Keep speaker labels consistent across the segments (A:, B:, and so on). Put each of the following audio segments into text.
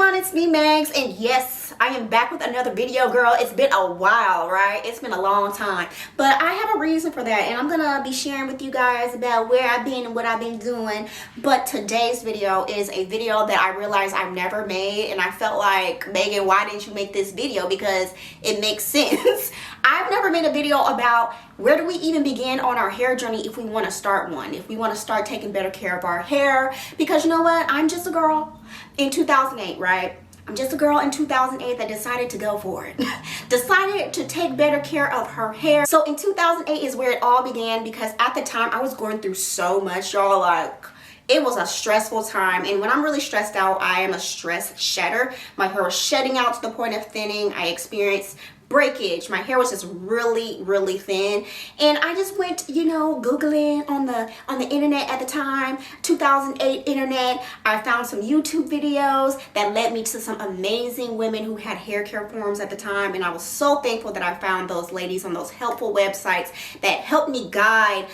A: everyone, it's me Megs, and yes, I am back with another video, girl. It's been a while, right? It's been a long time, but I have a reason for that, and I'm gonna be sharing with you guys about where I've been and what I've been doing. But today's video is a video that I realized I've never made, and I felt like, Megan, why didn't you make this video? Because it makes sense. I've never made a video about where do we even begin on our hair journey if we want to start one, if we want to start taking better care of our hair. Because you know what? I'm just a girl in 2008, right? I'm just a girl in 2008 that decided to go for it. Decided to take better care of her hair. So in 2008 is where it all began, because at the time I was going through so much, y'all. Like, it was a stressful time, and when I'm really stressed out, I am a stress shedder. My hair was shedding out to the point of thinning. I experienced breakage. My hair was just really thin, and I just went, you know, googling on the internet at the time, 2008 internet. I found some YouTube videos that led me to some amazing women who had hair care forums at the time, and I was so thankful that I found those ladies on those helpful websites that helped me guide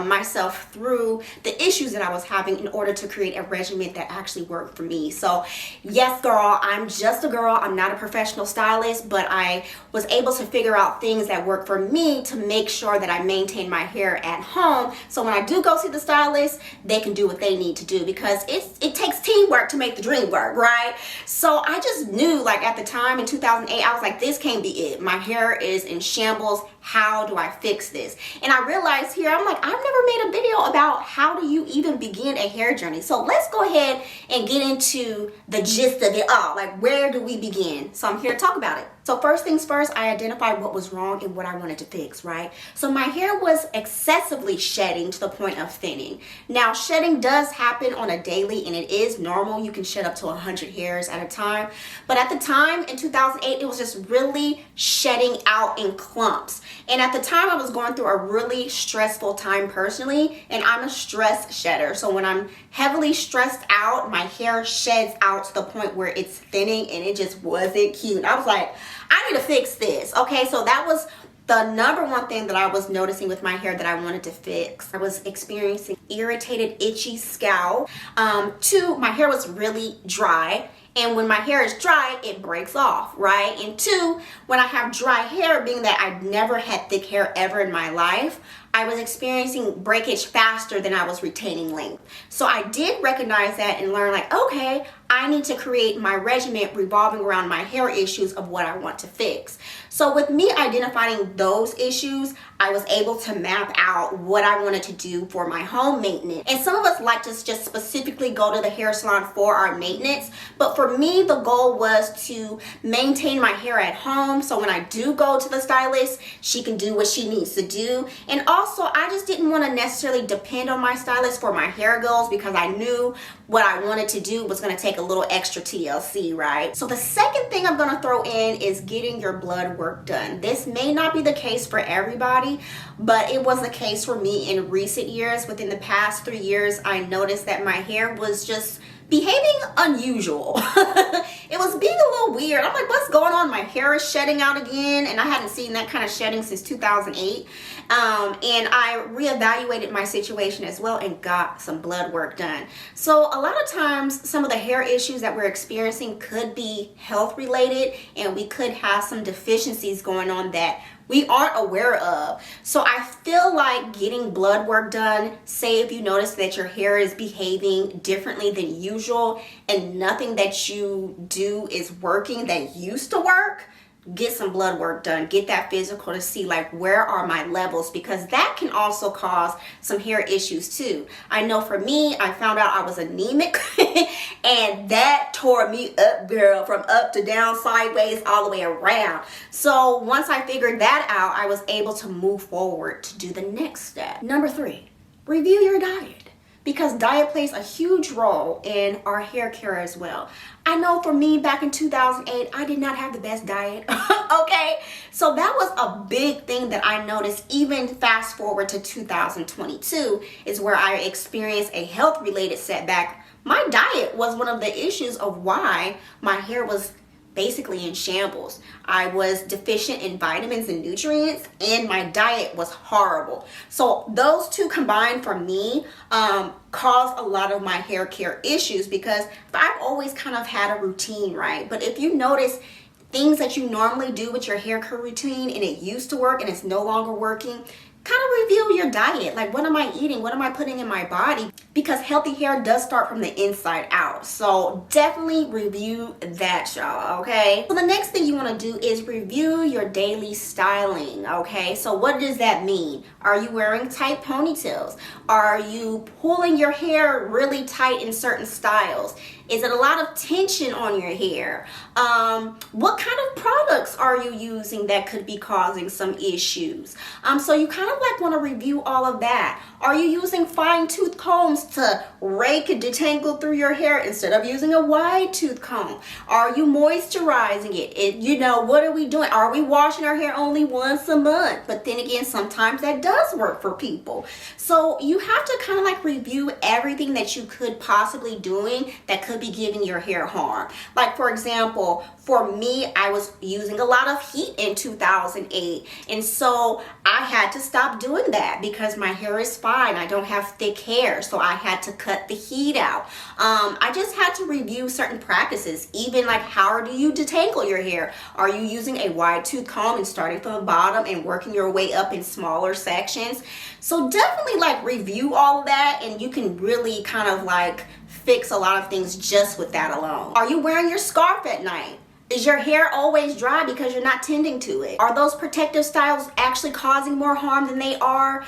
A: myself through the issues that I was having in order to create a regimen that actually worked for me. So yes, girl, I'm just a girl. I'm not a professional stylist, but I was able to figure out things that work for me to make sure that I maintain my hair at home, so when I do go see the stylist, they can do what they need to do, because it takes teamwork to make the dream work, right? So I just knew, like, at the time in 2008, I was like, this can't be it. My hair is in shambles. How do I fix this? And I realized here, I'm like, I've never made a video about how do you even begin a hair journey. So let's go ahead and get into the gist of it all. Like, where do we begin? So I'm here to talk about it. So first things first, I identified what was wrong and what I wanted to fix, right? So my hair was excessively shedding to the point of thinning. Now, shedding does happen on a daily, and it is normal. You can shed up to 100 hairs at a time. But at the time in 2008, it was just really shedding out in clumps. And at the time, I was going through a really stressful time personally, and I'm a stress shedder. So when I'm heavily stressed out, my hair sheds out to the point where it's thinning, and it just wasn't cute. I was like, I need to fix this. Okay, so that was the number one thing that I was noticing with my hair that I wanted to fix. I was experiencing irritated, itchy scalp. Two, my hair was really dry. And when my hair is dry, it breaks off, right? And two, when I have dry hair, being that I've never had thick hair ever in my life, I was experiencing breakage faster than I was retaining length. So I did recognize that and learn, like, okay, I need to create my regimen revolving around my hair issues of what I want to fix. So with me identifying those issues, I was able to map out what I wanted to do for my home maintenance. And some of us like to just specifically go to the hair salon for our maintenance. But for me, the goal was to maintain my hair at home. So when I do go to the stylist, she can do what she needs to do. And also, I just didn't want to necessarily depend on my stylist for my hair goals, because I knew what I wanted to do was going to take a little extra TLC, right? So the second thing I'm going to throw in is getting your blood work done. This may not be the case for everybody, but it was the case for me in recent years. Within the past 3 years, I noticed that my hair was just behaving unusual. It was being a little weird. I'm like, what's going on? My hair is shedding out again, and I hadn't seen that kind of shedding since 2008. And I reevaluated my situation as well and got some blood work done. So a lot of times, some of the hair issues that we're experiencing could be health related, and we could have some deficiencies going on that we aren't aware of. So I feel like getting blood work done, say if you notice that your hair is behaving differently than usual and nothing that you do is working that used to work, get some blood work done. Get that physical to see, like, where are my levels, because that can also cause some hair issues too. I know for me, I found out I was anemic and that tore me up, girl, from up to down, sideways, all the way around. So once I figured that out, I was able to move forward to do the next step. Number 3, review your diet, because diet plays a huge role in our hair care as well. I know for me, back in 2008, I did not have the best diet, okay? So that was a big thing that I noticed. Even fast forward to 2022 is where I experienced a health-related setback. My diet was one of the issues of why my hair was basically in shambles. I was deficient in vitamins and nutrients, and my diet was horrible. So those two combined for me caused a lot of my hair care issues, because I've always kind of had a routine, right? But if you notice things that you normally do with your hair care routine and it used to work and it's no longer working, kind of review your diet. Like, what am I eating? What am I putting in my body? Because healthy hair does start from the inside out. So definitely review that, y'all, okay? So the next thing you want to do is review your daily styling, okay? So what does that mean? Are you wearing tight ponytails? Are you pulling your hair really tight in certain styles? Is it a lot of tension on your hair? What kind of products are you using that could be causing some issues? So you kind of like want to review all of that. Are you using fine tooth combs to rake and detangle through your hair instead of using a wide tooth comb? Are you moisturizing it? You know, what are we doing? Are we washing our hair only once a month? But then again, sometimes that does work for people. So you have to kind of like review everything that you could possibly doing that could be giving your hair harm. Like, for example, for me, I was using a lot of heat in 2008, and so I had to stop doing that because my hair is fine. I don't have thick hair, so I had to cut the heat out. I just had to review certain practices, even like how do you detangle your hair? Are you using a wide tooth comb and starting from the bottom and working your way up in smaller sections? So definitely like review all of that, and you can really kind of like fix a lot of things just with that alone. Are you wearing your scarf at night? Is your hair always dry because you're not tending to it? Are those protective styles actually causing more harm than they are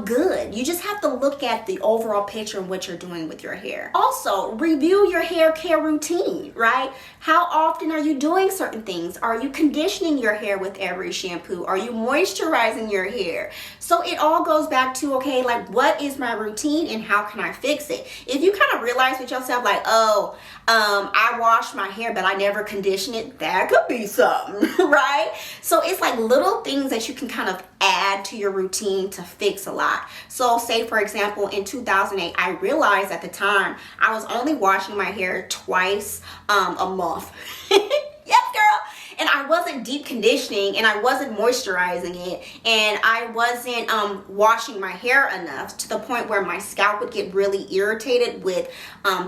A: good? You just have to look at the overall picture of what you're doing with your hair. Also, review your hair care routine, right? How often are you doing certain things? Are you conditioning your hair with every shampoo? Are you moisturizing your hair? So it all goes back to, okay, like, what is my routine and how can I fix it? If you kind of realize with yourself, like, oh, I wash my hair but I never condition it, that could be something, right? So it's like little things that you can kind of add to your routine to fix a lot. So say, for example, in 2008, I realized at the time I was only washing my hair twice a month. Yes, girl. And I wasn't deep conditioning, and I wasn't moisturizing it, and I wasn't washing my hair enough to the point where my scalp would get really irritated with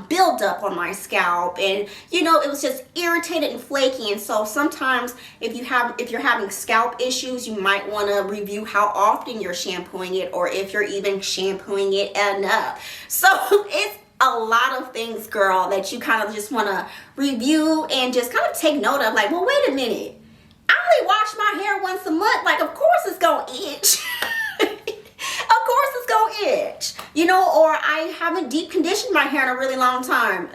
A: buildup on my scalp, and you know, it was just irritated and flaky. And so sometimes if you're having scalp issues, you might want to review how often you're shampooing it, or if you're even shampooing it enough. So it's a lot of things, girl, that you kind of just want to review and just kind of take note of. Like, well, wait a minute, I only wash my hair once a month. Like, of course it's gonna itch. Of course it's gonna itch, you know, or I haven't deep conditioned my hair in a really long time.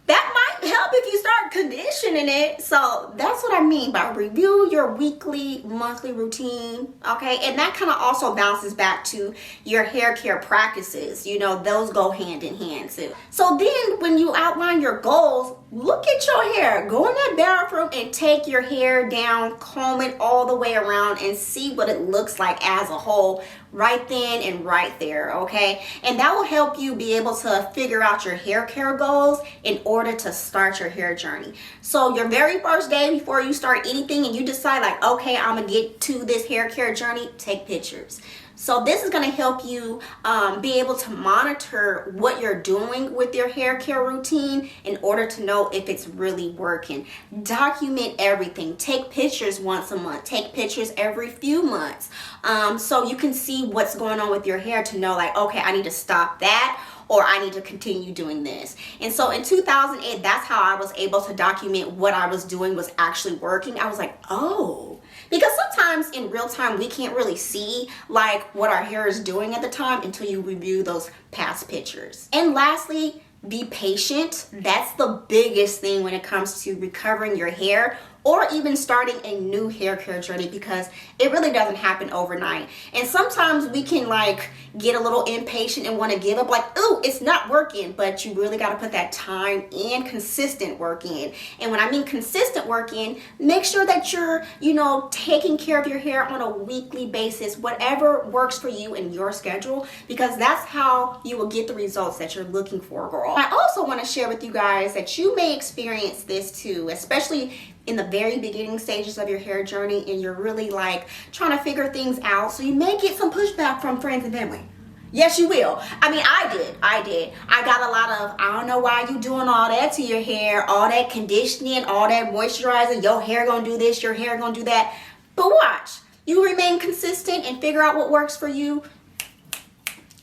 A: That might help if you start conditioning it. So that's what I mean by review your weekly, monthly routine, okay? And that kind of also bounces back to your hair care practices. You know, those go hand in hand too. So then when you outline your goals, look at your hair. Go in that bathroom and take your hair down, comb it all the way around, and see what it looks like as a whole right then and right there, okay? And that will help you be able to figure out your hair care goals in order to start your hair journey. So your very first day before you start anything and you decide like, okay, I'm gonna get to this hair care journey, take pictures. So this is going to help you be able to monitor what you're doing with your hair care routine in order to know if it's really working. Document everything. Take pictures once a month. Take pictures every few months. So you can see what's going on with your hair to know like, okay, I need to stop that, or I need to continue doing this. And so in 2008, that's how I was able to document what I was doing was actually working. I was like, oh, because sometimes in real time, we can't really see like what our hair is doing at the time until you review those past pictures. And lastly, be patient. That's the biggest thing when it comes to recovering your hair or even starting a new hair care journey, because it really doesn't happen overnight. And sometimes we can like get a little impatient and want to give up, like, ooh, it's not working. But you really got to put that time and consistent work in. And when I mean consistent work in, make sure that you're, you know, taking care of your hair on a weekly basis, whatever works for you in your schedule, because that's how you will get the results that you're looking for, girl. I also want to share with you guys that you may experience this too, especially in the very beginning stages of your hair journey, and you're really like trying to figure things out. So you may get some pushback from friends and family. Yes, you will. I mean, I did. I got a lot of, I don't know why you doing all that to your hair, all that conditioning, all that moisturizing, your hair gonna do this, your hair gonna do that. But watch, you remain consistent and figure out what works for you.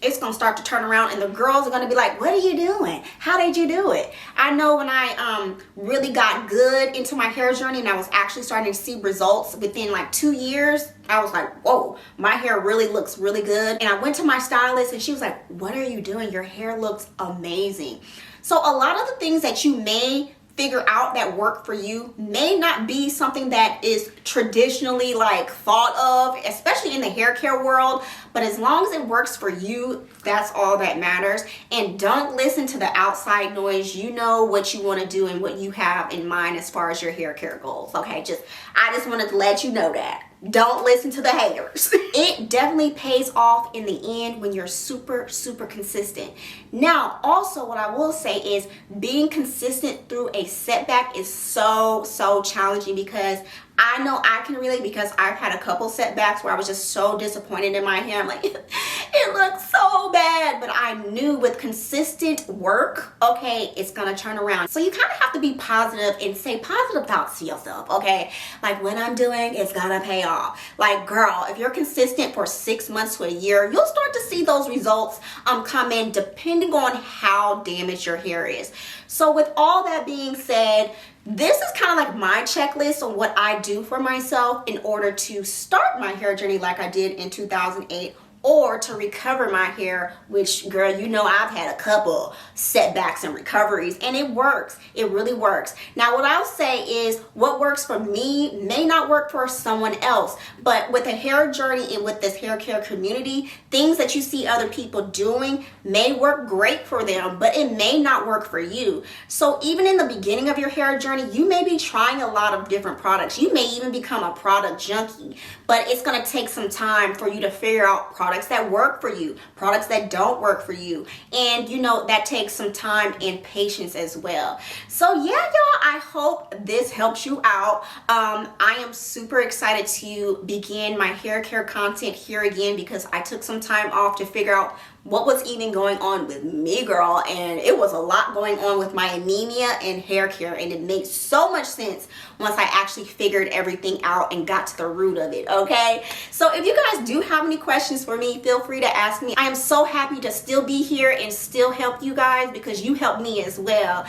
A: It's gonna start to turn around, and the girls are gonna be like, what are you doing? How did you do it? I know when I really got good into my hair journey and I was actually starting to see results within like 2 years, I was like, whoa, my hair really looks really good. And I went to my stylist and she was like, what are you doing? Your hair looks amazing. So a lot of the things that you may figure out that work for you may not be something that is traditionally like thought of, especially in the hair care world. But as long as it works for you, that's all that matters. And don't listen to the outside noise. You know what you want to do and what you have in mind as far as your hair care goals. Okay, I just wanted to let you know that. Don't listen to the haters. It definitely pays off in the end when you're super consistent. Now, also what I will say is being consistent through a setback is so challenging, because I know I can relate, because I've had a couple setbacks where I was just so disappointed in my hair. I'm like, it looks so bad. But I knew with consistent work, okay, it's gonna turn around. So you kind of have to be positive and say positive thoughts to yourself, okay? Like, what I'm doing is gonna pay off. Like, girl, if you're consistent for 6 months to a year, you'll start to see those results come in, depending on how damaged your hair is. So with all that being said, this is kind of like my checklist on what I do for myself in order to start my hair journey like I did in 2008, or to recover my hair, which, girl, you know I've had a couple setbacks and recoveries, and it works. It really works. Now, what I'll say is what works for me may not work for someone else, but with a hair journey and with this hair care community, things that you see other people doing may work great for them, but it may not work for you. So even in the beginning of your hair journey, you may be trying a lot of different products. You may even become a product junkie, but it's gonna take some time for you to figure out products that work for you, products that don't work for you. And you know, that takes some time and patience as well. So yeah, y'all, I hope this helps you out. I am super excited to begin my hair care content here again, because I took some time off to figure out what was even going on with me, girl. And it was a lot going on with my anemia and hair care, and it made so much sense once I actually figured everything out and got to the root of it, okay? So if you guys do have any questions for me, feel free to ask me. I am so happy to still be here and still help you guys, because you helped me as well.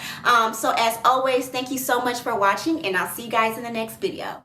A: So as always, thank you so much for watching, and I'll see you guys in the next video.